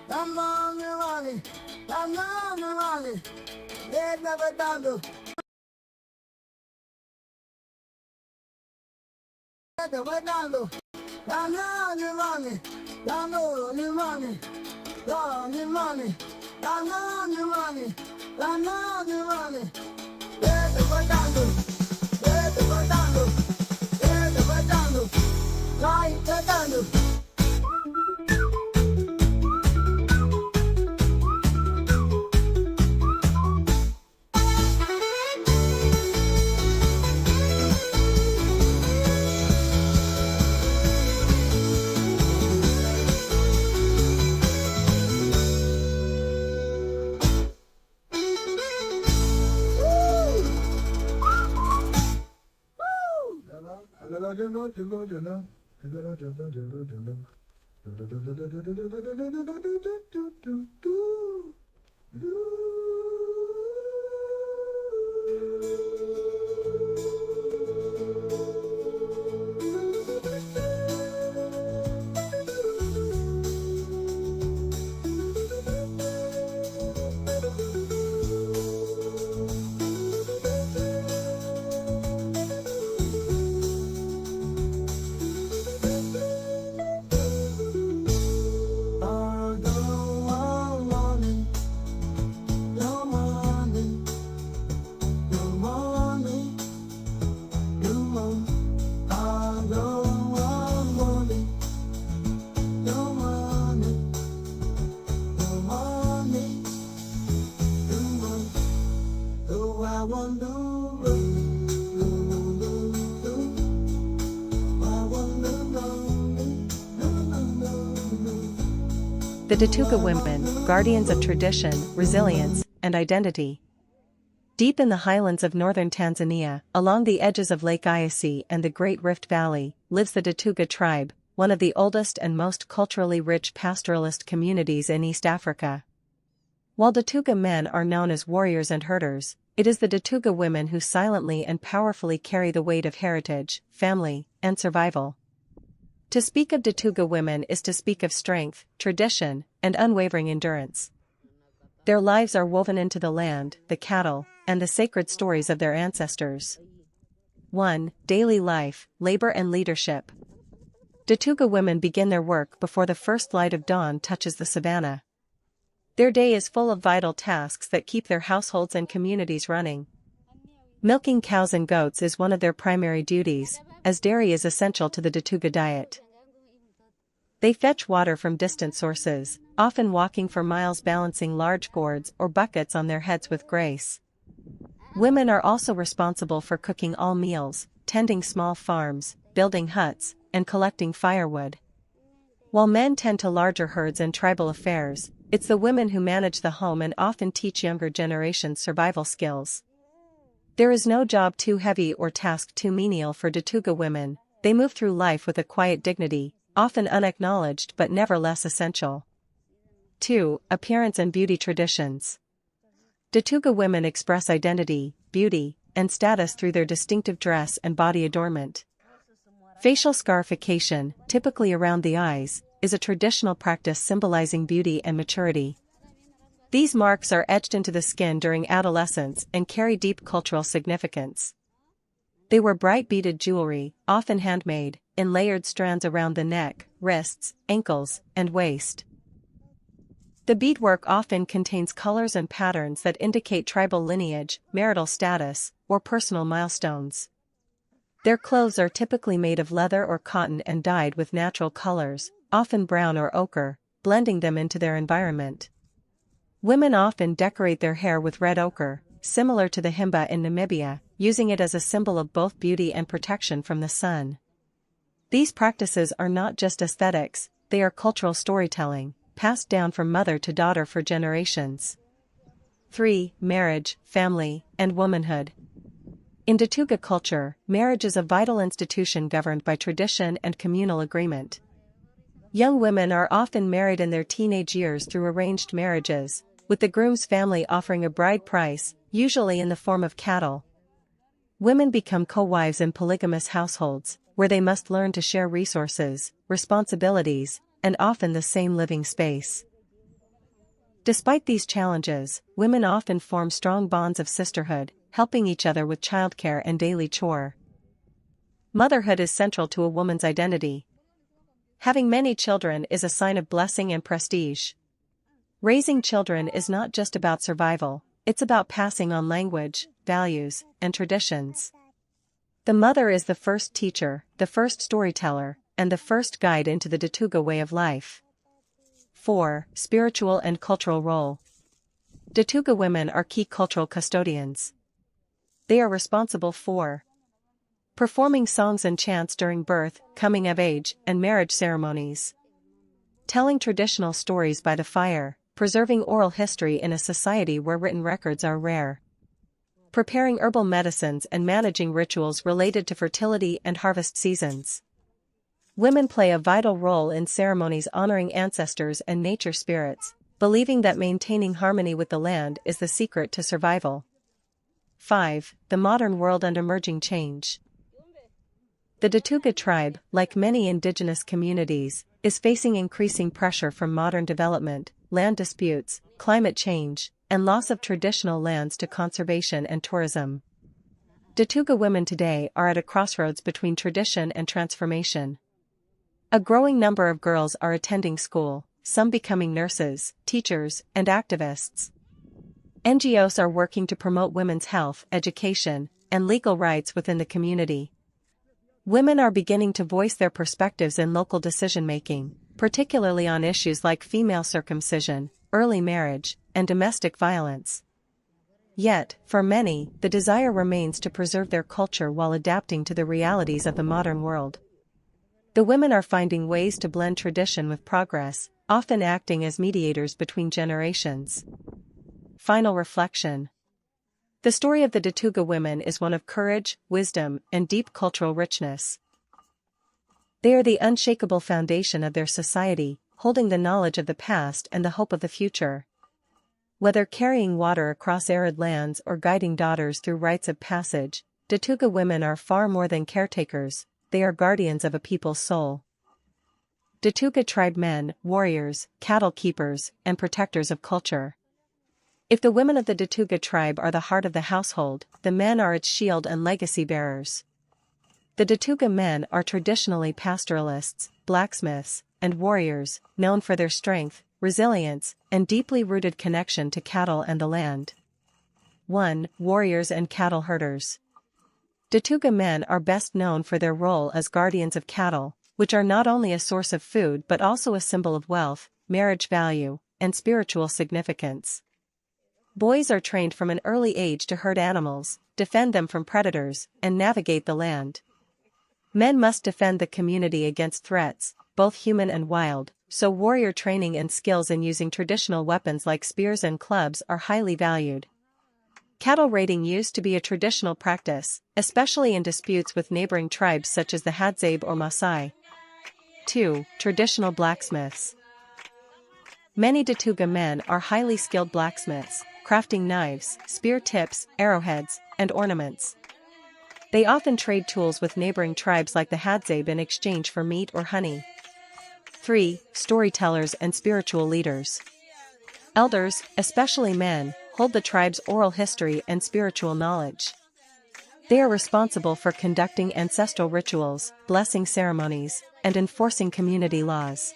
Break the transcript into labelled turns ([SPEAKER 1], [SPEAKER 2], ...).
[SPEAKER 1] Tanzania, Tanzania, let never done. Never done. Tanzania, Tanzania, Tanzania, Tanzania, Tanzania, let never done. Let never done. Let never done. Like the done.
[SPEAKER 2] The Datooga women, guardians of tradition, resilience, and identity. Deep in the highlands of northern Tanzania, along the edges of Lake Eyasi and the Great Rift Valley, lives the Datooga tribe, one of the oldest and most culturally rich pastoralist communities in East Africa. While Datooga men are known as warriors and herders, it is the Datooga women who silently and powerfully carry the weight of heritage, family, and survival. To speak of Datooga women is to speak of strength, tradition, and unwavering endurance. Their lives are woven into the land, the cattle, and the sacred stories of their ancestors. 1. Daily life, labor and leadership. Datooga women begin their work before the first light of dawn touches the savanna. Their day is full of vital tasks that keep their households and communities running. Milking cows and goats is one of their primary duties, as dairy is essential to the Datooga diet. They fetch water from distant sources, often walking for miles balancing large gourds or buckets on their heads with grace. Women are also responsible for cooking all meals, tending small farms, building huts, and collecting firewood. While men tend to larger herds and tribal affairs, it's the women who manage the home and often teach younger generations survival skills. There is no job too heavy or task too menial for Datooga women. They move through life with a quiet dignity, often unacknowledged but never less essential. 2. Appearance and beauty traditions. Datooga women express identity, beauty, and status through their distinctive dress and body adornment. Facial scarification, typically around the eyes, is a traditional practice symbolizing beauty and maturity. These marks are etched into the skin during adolescence and carry deep cultural significance. They wear bright beaded jewelry, often handmade, in layered strands around the neck, wrists, ankles, and waist. The beadwork often contains colors and patterns that indicate tribal lineage, marital status, or personal milestones. Their clothes are typically made of leather or cotton and dyed with natural colors, often brown or ochre, blending them into their environment. Women often decorate their hair with red ochre, similar to the himba in Namibia, using it as a symbol of both beauty and protection from the sun. These practices are not just aesthetics, they are cultural storytelling, passed down from mother to daughter for generations. 3. Marriage, family, and womanhood. In Datooga culture, marriage is a vital institution governed by tradition and communal agreement. Young women are often married in their teenage years through arranged marriages, with the groom's family offering a bride price, usually in the form of cattle. Women become co-wives in polygamous households, where they must learn to share resources, responsibilities, and often the same living space. Despite these challenges, women often form strong bonds of sisterhood, helping each other with childcare and daily chore. Motherhood is central to a woman's identity. Having many children is a sign of blessing and prestige. Raising children is not just about survival, it's about passing on language, values, and traditions. The mother is the first teacher, the first storyteller, and the first guide into the Datooga way of life. 4. Spiritual and cultural role. Datooga women are key cultural custodians. They are responsible for performing songs and chants during birth, coming of age, and marriage ceremonies, telling traditional stories by the fire, preserving oral history in a society where written records are rare, preparing herbal medicines and managing rituals related to fertility and harvest seasons. Women play a vital role in ceremonies honoring ancestors and nature spirits, believing that maintaining harmony with the land is the secret to survival. 5. The modern world and emerging change. The Datooga tribe, like many indigenous communities, is facing increasing pressure from modern development, land disputes, climate change, and loss of traditional lands to conservation and tourism. Datooga women today are at a crossroads between tradition and transformation. A growing number of girls are attending school, some becoming nurses, teachers, and activists. NGOs are working to promote women's health, education, and legal rights within the community. Women are beginning to voice their perspectives in local decision-making, particularly on issues like female circumcision, early marriage, and domestic violence. Yet, for many, the desire remains to preserve their culture while adapting to the realities of the modern world. The women are finding ways to blend tradition with progress, often acting as mediators between generations. Final reflection. The story of the Datooga women is one of courage, wisdom, and deep cultural richness. They are the unshakable foundation of their society, holding the knowledge of the past and the hope of the future. Whether carrying water across arid lands or guiding daughters through rites of passage, Datooga women are far more than caretakers, they are guardians of a people's soul. Datooga tribe men, warriors, cattle keepers, and protectors of culture. If the women of the Datooga tribe are the heart of the household, the men are its shield and legacy bearers. The Datooga men are traditionally pastoralists, blacksmiths, and warriors, known for their strength, resilience, and deeply rooted connection to cattle and the land. 1. Warriors and cattle herders. Datooga men are best known for their role as guardians of cattle, which are not only a source of food but also a symbol of wealth, marriage value, and spiritual significance. Boys are trained from an early age to herd animals, defend them from predators, and navigate the land. Men must defend the community against threats, both human and wild, so warrior training and skills in using traditional weapons like spears and clubs are highly valued. Cattle raiding used to be a traditional practice, especially in disputes with neighboring tribes such as the Hadzabe or Maasai. 2. Traditional blacksmiths. Many Datooga men are highly skilled blacksmiths, crafting knives, spear tips, arrowheads, and ornaments. They often trade tools with neighboring tribes like the Hadzabe in exchange for meat or honey. 3. Storytellers and spiritual leaders. Elders, especially men, hold the tribe's oral history and spiritual knowledge. They are responsible for conducting ancestral rituals, blessing ceremonies, and enforcing community laws.